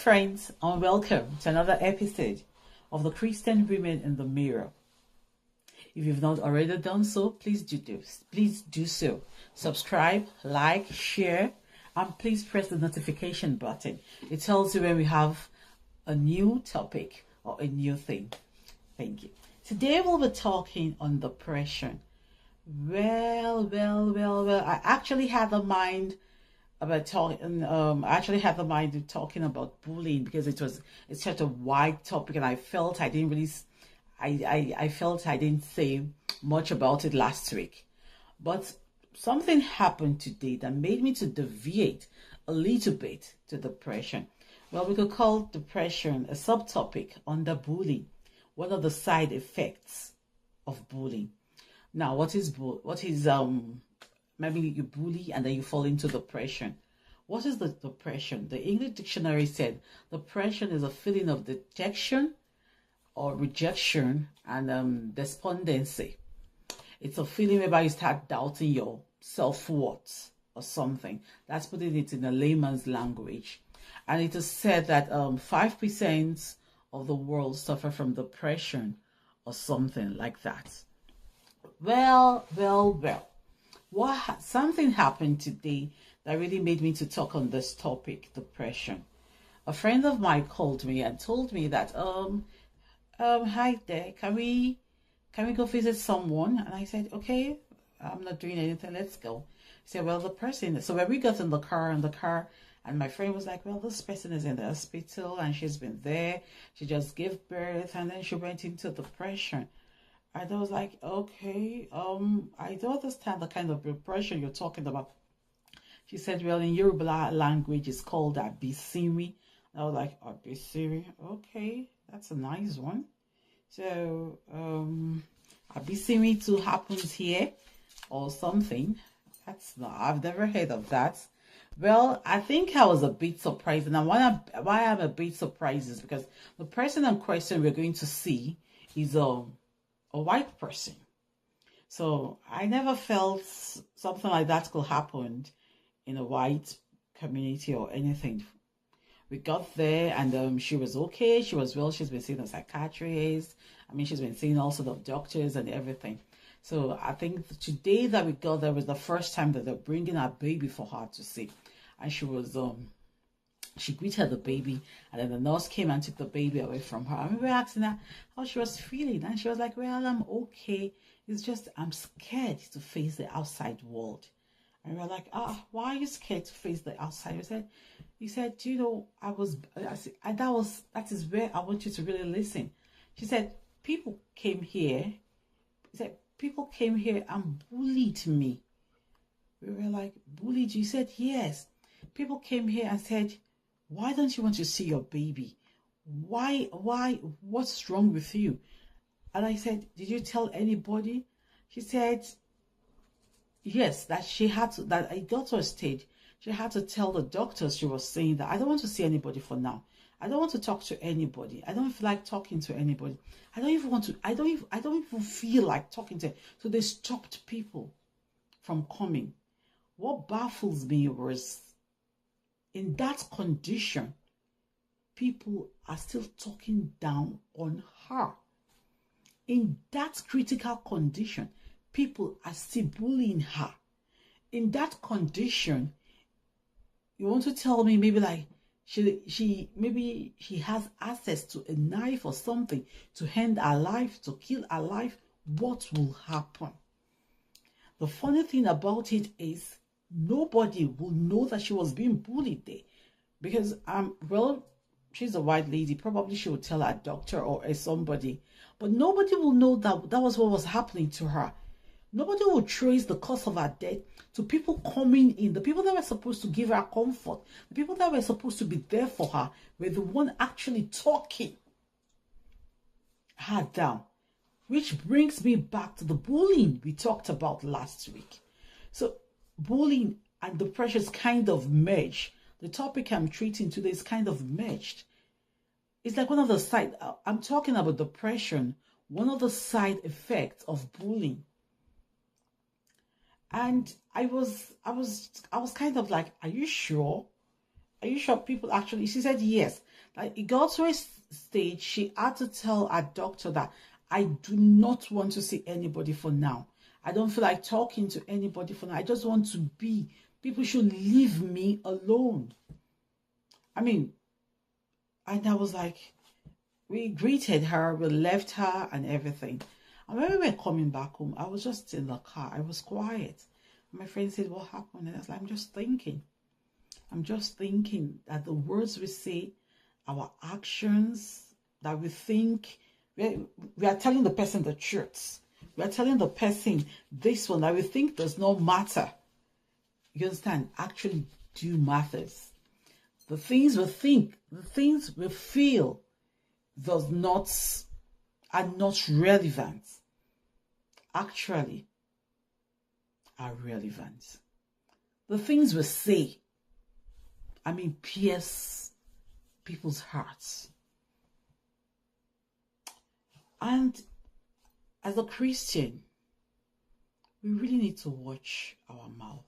friends, and welcome to another episode of the Christian Women in the Mirror. If you've not already done so, please do so. Subscribe, like, share, and please press the notification button. It tells you when we have a new topic or a new thing. Thank you. Today we'll be talking on depression. Well. I actually had the mind about talking. Of talking about bullying because it's such a wide topic, and I felt I didn't really. I felt I didn't say much about it last week, but something happened today that made me to deviate a little bit to depression. Well, we could call depression a subtopic under bullying. What are the side effects of bullying? Now, what is maybe you bully and then you fall into depression. What is the depression? The English dictionary said depression is a feeling of dejection or rejection and despondency. It's a feeling whereby you start doubting your self-worth or something. That's putting it in a layman's language. And it is said that 5% of the world suffer from depression or something like that. Well. Something happened today that really made me to talk on this topic, depression. A friend of mine called me and told me that, hi there, can we go visit someone? And I said, okay, I'm not doing anything, let's go. He said, well, the person, so when we got in the car, and my friend was like, well, this person is in the hospital and she's been there. She just gave birth and then she went into depression. And I was like, okay, I don't understand the kind of depression you're talking about. She said, well, in Yoruba language, it's called abisiri. I was like, abisiri, okay, that's a nice one. So, abisiri too happens here or something. I've never heard of that. Well, I think I was a bit surprised. And why I'm a bit surprised is because the person in question we're going to see is a white person. So I never felt something like that could happen in a white community or anything. We got there and she was okay. She was well. She's been seeing a psychiatrist. I mean, she's been seeing all sorts of doctors and everything. So I think today that we got there was the first time that they're bringing our baby for her to see. And she was, she greeted the baby and then the nurse came and took the baby away from her. And we were asking her how she was feeling. And she was like, well, I'm okay. It's just, I'm scared to face the outside world. And we were like, why are you scared to face the outside? He said, you know, that is where I want you to really listen. She said, people came here. He said, people came here and bullied me. We were like, bullied you? He said, yes. People came here and said, why don't you want to see your baby? Why, what's wrong with you? And I said, did you tell anybody? She said, yes, that I got to a stage. She had to tell the doctors. She was saying that I don't want to see anybody for now. I don't want to talk to anybody. I don't feel like talking to anybody. I don't even feel like talking to. So they stopped people from coming. What baffles me was in that condition, people are still talking down on her. In that critical condition, people are still bullying her. In that condition, you want to tell me maybe like she has access to a knife or something to end her life, to kill her life. What will happen? The funny thing about it is nobody will know that she was being bullied there because well, she's a white lady. Probably she would tell her doctor or somebody, but nobody will know that that was what was happening to her. Nobody will trace the cause of her death to people coming in. The people that were supposed to give her comfort, the people that were supposed to be there for her, were the one actually talking her down. Which brings me back to the bullying we talked about last week. So bullying and depression is kind of merged. The topic I'm treating today is kind of merged. It's like one of the side, I'm talking about depression, one of the side effects of bullying. And I was kind of like, are you sure? Are you sure people actually, she said, yes. Like, it got to a stage, she had to tell her doctor that I do not want to see anybody for now. I don't feel like talking to anybody for now. I just want to be. People should leave me alone. I mean, and I was like, we greeted her, we left her and everything. And when we were coming back home, I was just in the car. I was quiet. My friend said, what happened? And I was like, I'm just thinking that the words we say, our actions, that we think, we are telling the person the truth. We are telling the person this one that we think does not matter. You understand? Actually do matters. The things we think, the things we feel are not relevant. Actually are relevant. The things we say, pierce people's hearts. And as a Christian, we really need to watch our mouth.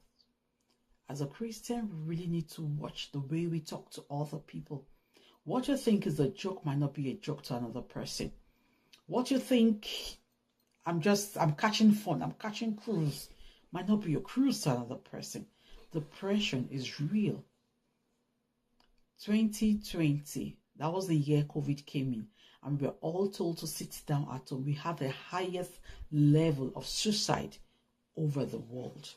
As a Christian, we really need to watch the way we talk to other people. What you think is a joke might not be a joke to another person. What you think, I'm catching fun, I'm catching cruise, might not be a cruise to another person. Depression is real. 2020, that was the year COVID came in, and we were all told to sit down at home. We had the highest level of suicide over the world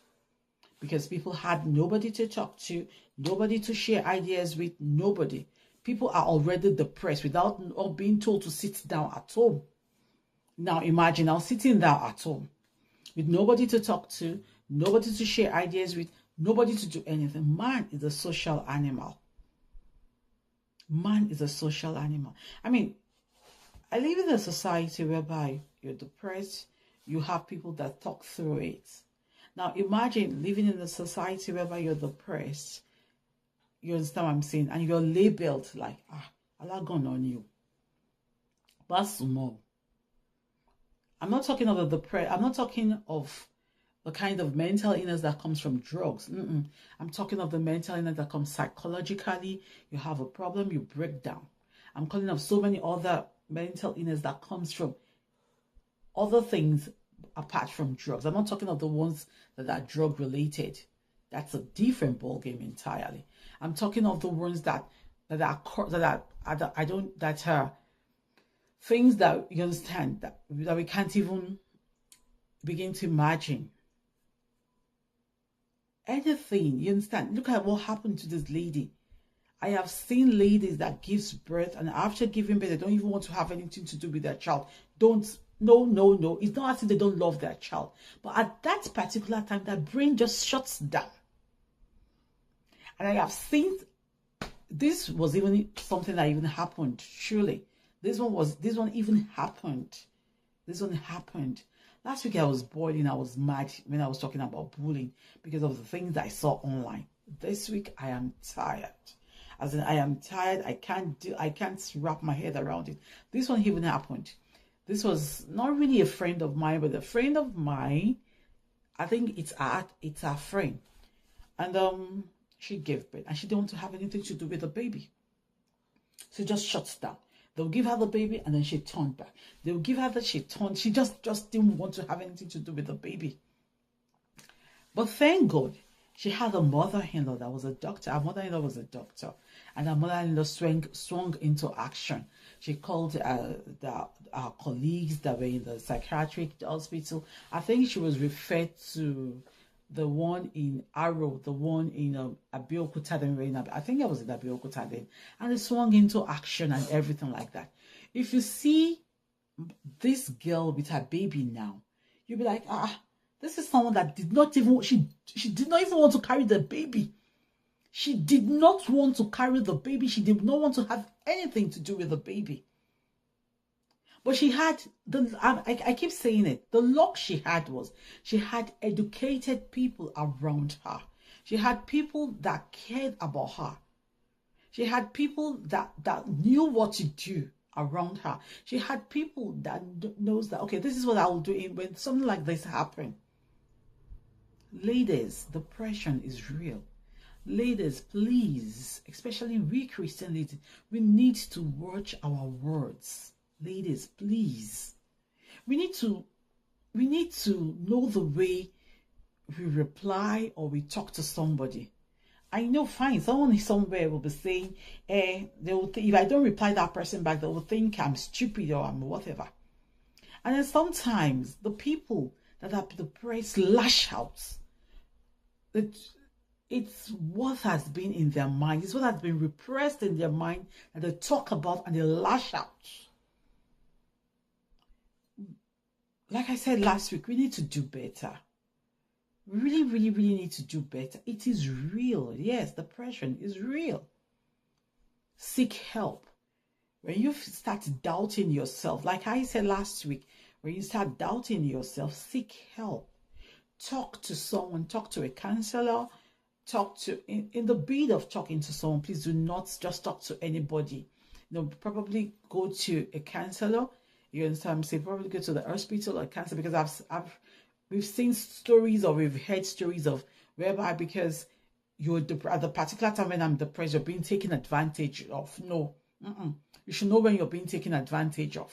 because people had nobody to talk to, nobody to share ideas with, nobody. People are already depressed without being told to sit down at home. Now imagine now sitting down at home with nobody to talk to, nobody to share ideas with, nobody to do anything. Man is a social animal. Man is a social animal. I mean, I live in a society whereby you're depressed, you have people that talk through it. Now imagine living in a society whereby you're depressed, you understand what I'm saying, and you're labeled like, Allah gone on you. But small. I'm not talking of the depression. I'm not talking of the kind of mental illness that comes from drugs. I'm talking of the mental illness that comes psychologically. You have a problem, you break down. I'm calling of so many other mental illness that comes from other things apart from drugs. I'm not talking of the ones that are drug related. That's a different ballgame entirely. I'm talking of the ones that are things that you understand that we can't even begin to imagine. Anything, you understand? Look at what happened to this lady. I have seen ladies that gives birth, and after giving birth, they don't even want to have anything to do with their child. No. It's not as if they don't love their child. But at that particular time, their brain just shuts down. And I have seen, this was even something that even happened, surely. This one even happened. This one happened. Last week I was boiling, I was mad when I was talking about bullying because of the things I saw online. This week I am tired. As in, I am tired. I can't wrap my head around it. This one even happened. This was not really a friend of mine, but a friend of mine. I think it's our friend. And she gave birth and she didn't want to have anything to do with the baby. She just shuts down. They'll give her the baby and then she turned back. They'll give her that she just didn't want to have anything to do with the baby. But thank God, she had a mother-in-law that was a doctor. Her mother-in-law was a doctor. And her mother-in-law swung into action. She called our colleagues that were in the psychiatric hospital. I think she was referred to the one in Arrow, the one in Abeokuta then. I think I was in Abeokuta then. And they swung into action and everything like that. If you see this girl with her baby now, you'll be like, this is someone that did not even, she did not even want to carry the baby. She did not want to carry the baby. She did not want to have anything to do with the baby. But she had, I keep saying it, the luck she had was, she had educated people around her. She had people that cared about her. She had people that knew what to do around her. She had people that knows that, okay, this is what I will do when something like this happens. Ladies, depression is real. Ladies, please, especially we Christian ladies, we need to watch our words. Ladies, please. We need to know the way we reply or we talk to somebody. I know, fine, someone somewhere will be saying, they will if I don't reply that person back, they will think I'm stupid or I'm whatever. And then sometimes the people that are depressed lash out. It's what has been in their mind. It's what has been repressed in their mind that they talk about and they lash out. Like I said last week, we need to do better. We really, really, really need to do better. It is real. Yes, depression is real. Seek help. When you start doubting yourself, like I said last week, when you start doubting yourself, seek help. Talk to someone, talk to a counselor, in the bid of talking to someone, please do not just talk to anybody. Probably go to a counselor. You understand? Say probably go to the hospital or counselor, because we've seen stories or we've heard stories of whereby because you're at the particular time when I'm depressed, you're being taken advantage of. No, you should know when you're being taken advantage of.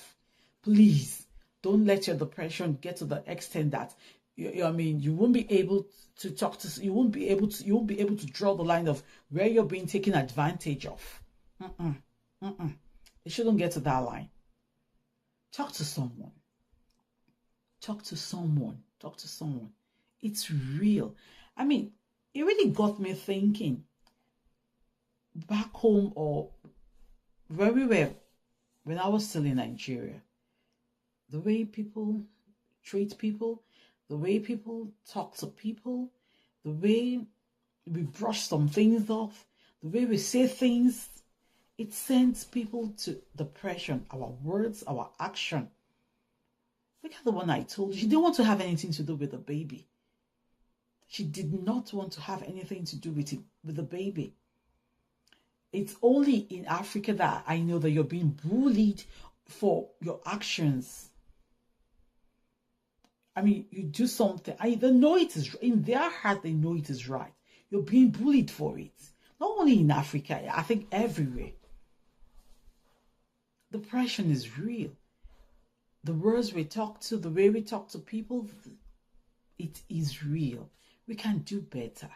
Please don't let your depression get to the extent that you won't be able to talk to. You won't be able to draw the line of where you're being taken advantage of. It shouldn't get to that line. Talk to someone. Talk to someone. Talk to someone. It's real. I mean, it really got me thinking. Back home or where we were when I was still in Nigeria, the way people treat people, the way people talk to people, the way we brush some things off, the way we say things, it sends people to depression. Our words, our action. Look at the one I told you. She didn't want to have anything to do with the baby. She did not want to have anything to do with the baby. It's only in Africa that I know that you're being bullied for your actions. I mean, you do something. They know it is in their heart. They know it is right. You're being bullied for it. Not only in Africa, I think everywhere. Depression is real. The words we talk to, the way we talk to people, it is real. We can do better.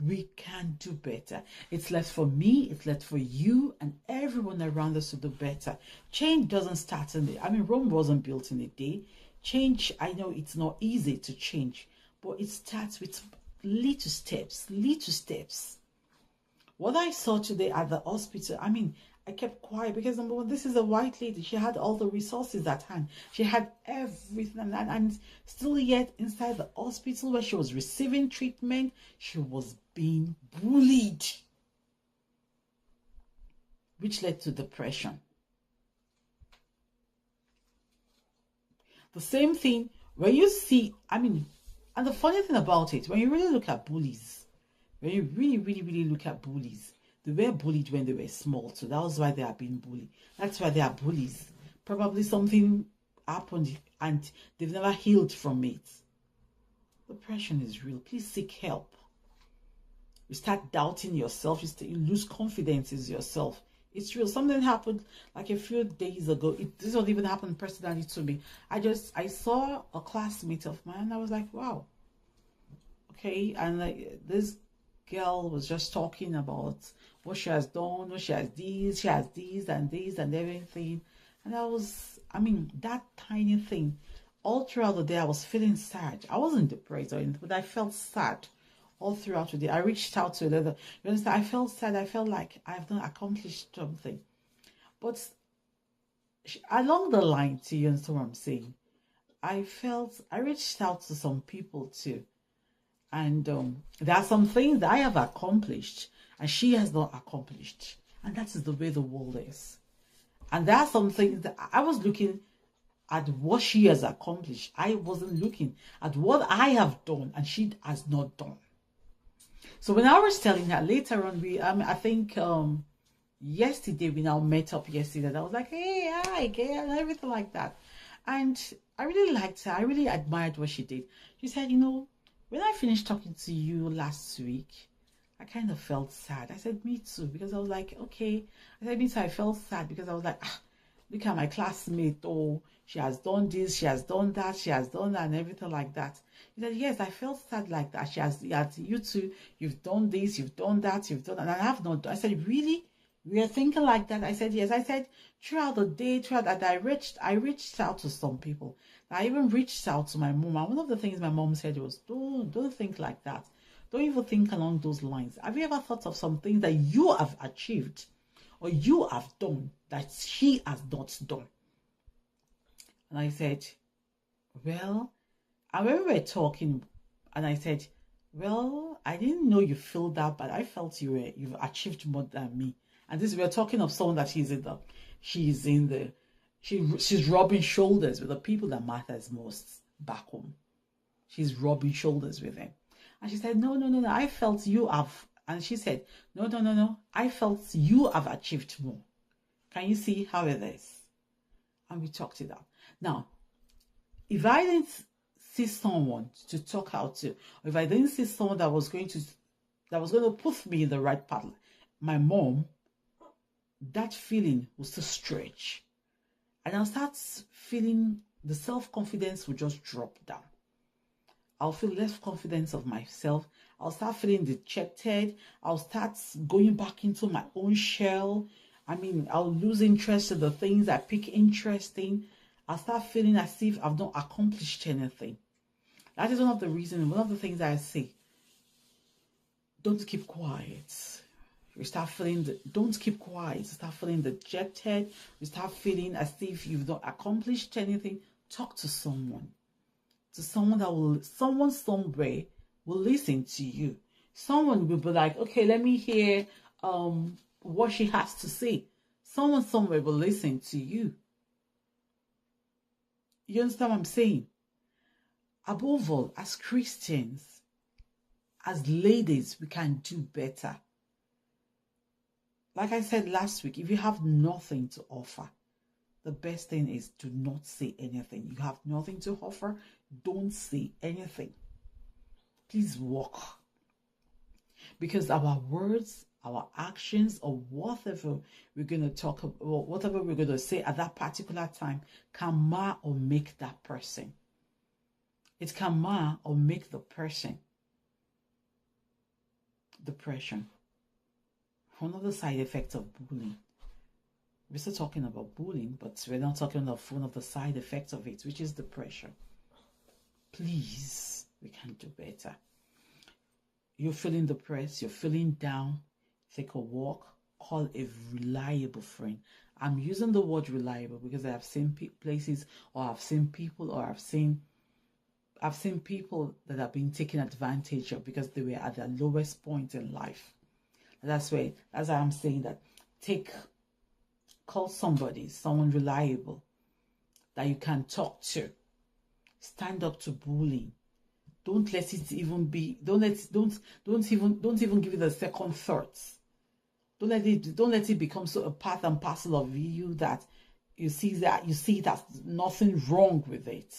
We can do better. It's left for me, it's left for you and everyone around us to do better. Change doesn't start in Rome wasn't built in a day. Change, I know it's not easy to change, but it starts with little steps, little steps. What I saw today at the hospital, I kept quiet because number one, this is a white lady. She had all the resources at hand. She had everything, and still yet inside the hospital where she was receiving treatment, she was being bullied, which led to depression. The same thing when you see, and the funny thing about it, when you really look at bullies, when you really, really, really look at bullies, they were bullied when they were small, so that was why they are being bullied. That's why they are bullies. Probably something happened and they've never healed from it. Depression is real. Please seek help. You start doubting yourself. You lose confidence in yourself. It's real. Something happened like a few days ago. This not even happened personally to me. I saw a classmate of mine and I was like, wow. Okay, and this girl was just talking about what she has done, what she has this and everything. And that tiny thing, all throughout the day, I was feeling sad. I wasn't depressed or anything, but I felt sad all throughout the day. I reached out to another. You understand? I felt sad. I felt like I've not accomplished something. But along the line, to you understand what I'm saying, I reached out to some people too. And there are some things that I have accomplished and she has not accomplished. And that is the way the world is. And there are some things that I was looking at what she has accomplished. I wasn't looking at what I have done and she has not done. So when I was telling her later on, I think yesterday, we now met up yesterday. And I was like, hey, hi, girl, and everything like that. And I really liked her. I really admired what she did. She said, when I finished talking to you last week, I kind of felt sad. I said, me too, because I was like, okay. I said, me too, I felt sad because I was like, look at my classmate. Oh, she has done this, she has done that, she has done that, and everything like that. He said, yes, I felt sad like that. She has, you too, you've done this, you've done that, you've done that. And I have not done. I said, really? We are thinking like that? I said, yes. I said, throughout the day, throughout that, I reached out to some people. I even reached out to my mom. And one of the things my mom said was, don't think like that. Don't even think along those lines. Have you ever thought of some things that you have achieved or you have done that she has not done? And I said, well, and when we were talking, and I said, well, I didn't know you feel that bad. I felt you've achieved more than me. And this, we're talking of someone that she's rubbing shoulders with the people that matters most back home. She's rubbing shoulders with them. And she said, no, I felt you have. And she said, no, I felt you have achieved more. Can you see how it is? And we talked it out. Now, if I didn't see someone to talk out to, or if I didn't see someone that was going to put me in the right path, my mom, that feeling will still stretch. And I'll start feeling the self-confidence will just drop down. I'll feel less confidence of myself. I'll start feeling dejected. I'll start going back into my own shell. I mean, I'll lose interest in the things I pick interest in. I'll start feeling as if I've not accomplished anything. That is one of the reasons, one of the things I say. Don't keep quiet. You start feeling, don't keep quiet. You start feeling dejected. You start feeling as if you've not accomplished anything. Talk to someone. To someone that will, someone somewhere will listen to you. Someone will be like, okay, let me hear what she has to say. Someone somewhere will listen to you. You understand what I'm saying? Above all, as Christians, as ladies, we can do better. Like I said last week, if you have nothing to offer, the best thing is do not say anything. You have nothing to offer, don't say anything. Please walk. Because our words, our actions, or whatever we're going to talk about, whatever we're going to say at that particular time can mar or make that person. It can mar or make the person. Depression. One of the side effects of bullying. We're still talking about bullying, but we're not talking about one of the side effects of it, which is depression. Please, we can do better. You're feeling depressed, you're feeling down, take a walk, call a reliable friend. I'm using the word reliable because I have seen places, or I've seen people, or I've seen people that have been taken advantage of because they were at their lowest point in life. That's why I'm saying that call someone reliable that you can talk to. Stand up to bullying. Don't let it even be. Don't even give it a second thought. Don't let it become so a part and parcel of you that you see that nothing wrong with it.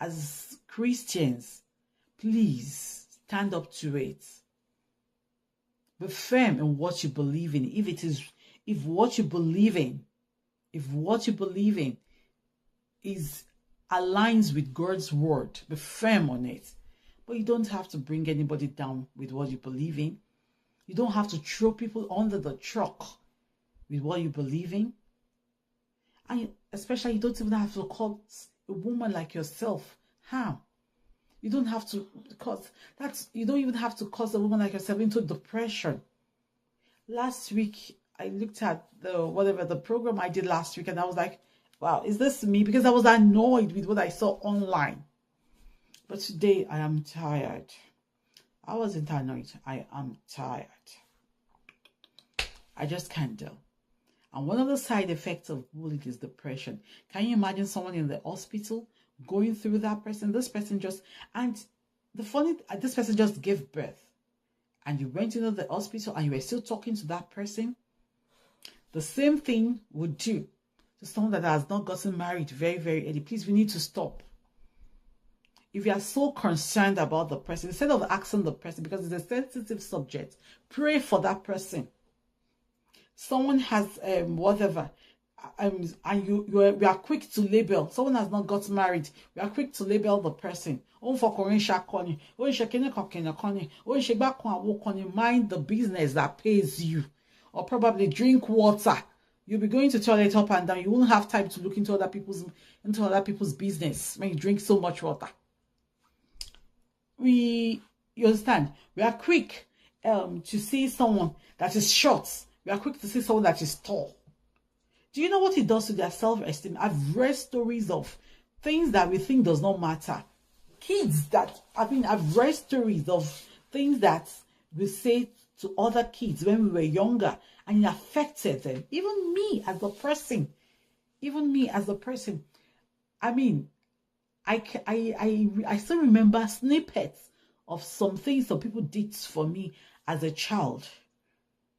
As Christians, please stand up to it. Be firm in what you believe in. If what you believe in aligns with God's word, be firm on it. But you don't have to bring anybody down with what you believe in. You don't have to throw people under the truck with what you believe in. And especially, you don't even have to call a woman like yourself harm. You don't have to you don't even have to cause a woman like yourself into depression. Last week, I looked at the program I did last week, and I was like, wow, is this me? Because I was annoyed with what I saw online. But today, I am tired. I wasn't annoyed. I am tired. I just can't deal. And one of the side effects of bullying is depression. Can you imagine someone in the hospital going through that person? This person just gave birth. And you went into the hospital and you were still talking to that person. The same thing would do to someone that has not gotten married very, very early. Please, we need to stop. if you are so concerned about the person, instead of asking the person, because it's a sensitive subject, pray for that person. Someone has whatever, and we are quick to label. Someone has not got married. We are quick to label the person. Mind the business that pays you, or probably drink water. You'll be going to toilet up and down. You won't have time to look into other people's business when you drink so much water. You understand? We are quick to see someone that is short. We are quick to see someone that is tall. Do you know what it does to their self-esteem? I've read stories of things that we think does not matter. I've read stories of things that we say to other kids when we were younger, and it affected them. Even me as a person. I still remember snippets of some things some people did for me as a child.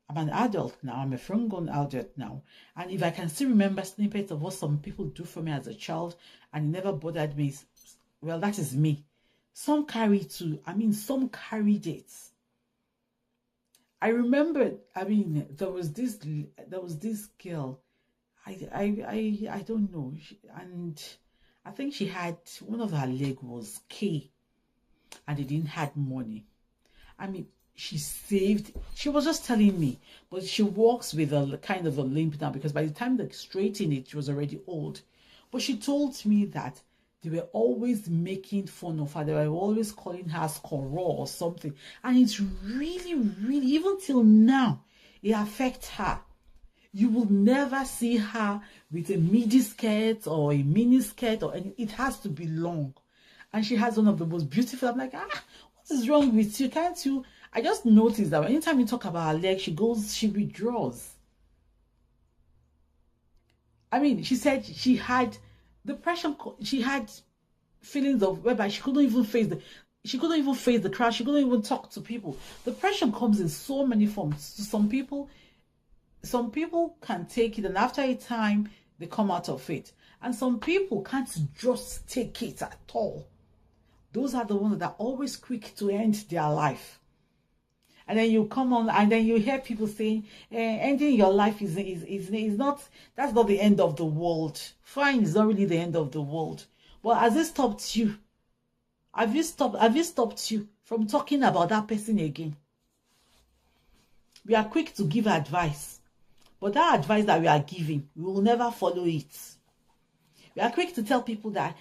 I'm an adult now. I'm a full-grown adult now. And if I can still remember snippets of what some people do for me as a child and it never bothered me, well, that is me. Some carried it. I remember, there was this girl. I don't know. And I think she had, one of her leg was K. And they didn't have money. She was just telling me, but she walks with a kind of a limp now, because by the time they straightened it, she was already old. But she told me that they were always making fun of her. They were always calling her Skoro or something. And it's really, really, even till now, it affects her. You will never see her with a midi skirt or a mini skirt, or anything. It has to be long. And she has one of the most beautiful. I'm like, what is wrong with you? Can't you? I just noticed that anytime you talk about her leg, she withdraws. She said she had depression. She had feelings of whereby she couldn't even face the crowd. She couldn't even talk to people. Depression comes in so many forms. Some people can take it, and after a time, they come out of it. And some people can't just take it at all. Those are the ones that are always quick to end their life. And then you come on, and then you hear people saying, ending your life is not, that's not the end of the world. Fine, it's not really the end of the world. But has it stopped you? Have you stopped you from talking about that person again? We are quick to give advice, but that advice that we are giving, we will never follow it. We are quick to tell people that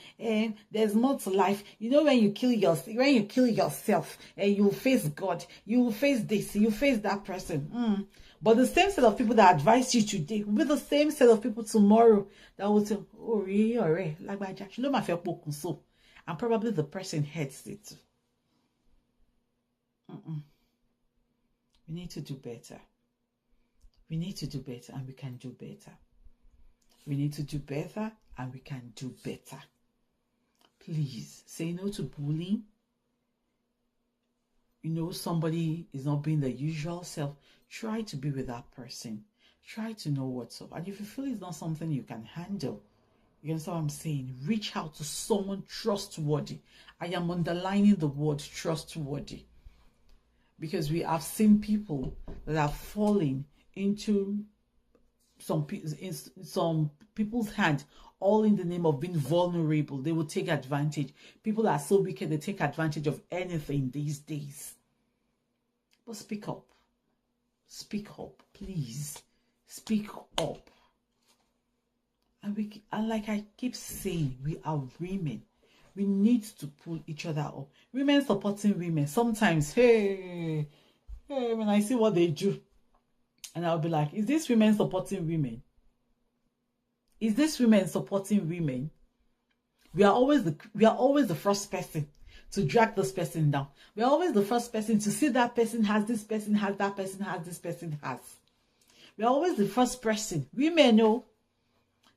there's more to life. You know, when you kill yourself, you'll face God, you'll face this, you'll face that person. But the same set of people that advise you today will be the same set of people tomorrow that will say, oh, really, like my Jack, you know, my fellow so, and probably the person hates it. We need to do better. We need to do better, and we can do better. We need to do better, and we can do better. Please say no to bullying. You know, somebody is not being the usual self. Try to be with that person. Try to know what's up. And if you feel it's not something you can handle, you understand what I'm saying? Reach out to someone trustworthy. I am underlining the word trustworthy, because we have seen people that are falling into some people's hand, all in the name of being vulnerable. They will take advantage. People are so wicked, they take advantage of anything these days. But speak up. Speak up, please. Speak up. And like I keep saying, we are women. We need to pull each other up. Women supporting women. Sometimes, hey, when I see what they do, and I'll be like, is this women supporting women? Is this women supporting women? We are always the first person to drag this person down. We are always the first person to see that person has, this person has, that person has, this person has. We are always the first person. Women know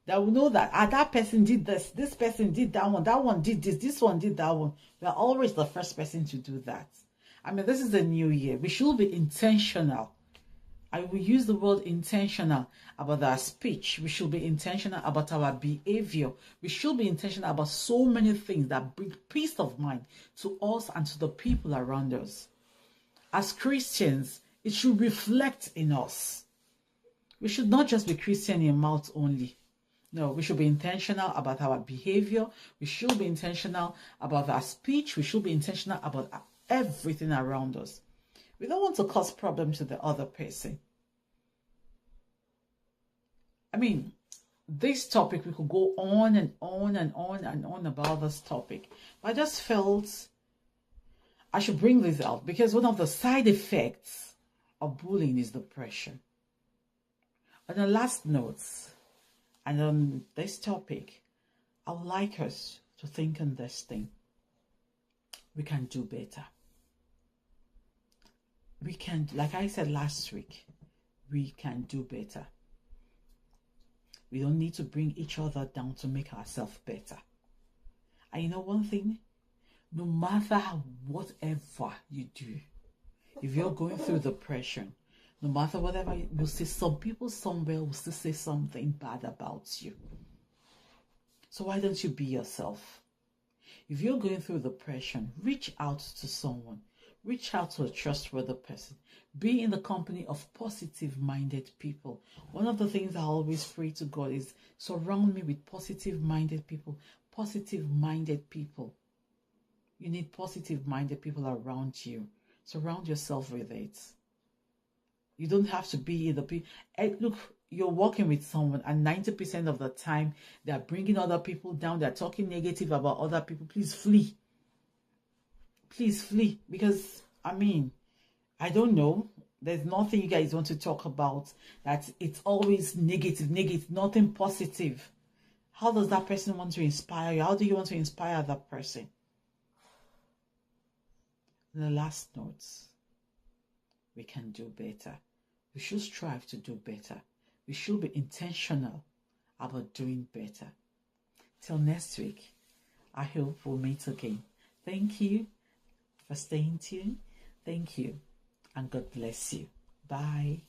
that we know that that person did this person did that one did this one did that one. We are always the first person to do that. I mean, this is a new year. We should be intentional I will use the word intentional about our speech. We should be intentional about our behavior. We should be intentional about so many things that bring peace of mind to us and to the people around us. As Christians, it should reflect in us. We should not just be Christian in mouth only. No, we should be intentional about our behavior. We should be intentional about our speech. We should be intentional about everything around us. We don't want to cause problems to the other person. I mean, this topic, we could go on and on and on and on about this topic. But I just felt I should bring this out because one of the side effects of bullying is depression. On the last notes, and on this topic, I would like us to think on this thing. We can do better. We can, like I said last week, we can do better. We don't need to bring each other down to make ourselves better. And you know one thing? No matter whatever you do, if you're going through depression, no matter whatever, you'll see some people somewhere will still say something bad about you. So why don't you be yourself? If you're going through depression, reach out to someone. Reach out to a trustworthy person. Be in the company of positive-minded people. One of the things I always pray to God is surround me with positive-minded people. Positive-minded people. You need positive-minded people around you. Surround yourself with it. You don't have to be in the people. Look, you're working with someone and 90% of the time they're bringing other people down. They're talking negative about other people. Please flee. Please flee. Because, I mean, I don't know. There's nothing you guys want to talk about that it's always negative, nothing positive. How does that person want to inspire you? How do you want to inspire that person? And the last notes, we can do better. We should strive to do better. We should be intentional about doing better. Till next week, I hope we'll meet again. Thank you for staying tuned. Thank you, and God bless you. Bye.